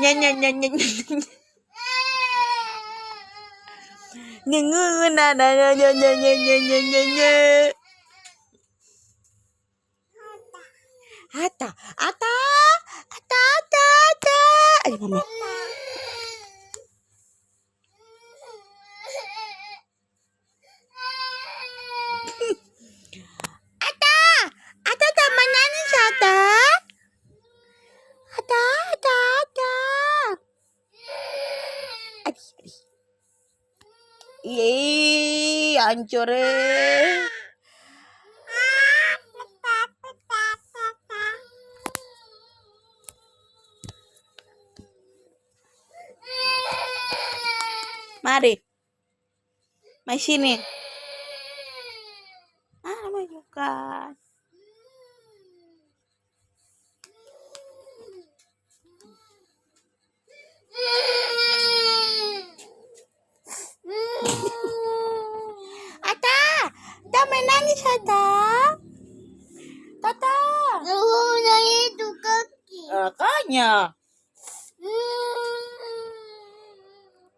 Nye nye nye nye nye. Nyengu na na na nye nye nye nye nye nye nye. Ata, ata, ata, ata, ata. Ayo mama. Ata, ata teman nangis ata. Ata, ata, ata. Adi, adi. Yeay, hancur Mari. Mai sini. Mau bukan. Ata, Ata main nangis Ata. Tata. Nangis itu kaki. Makanya.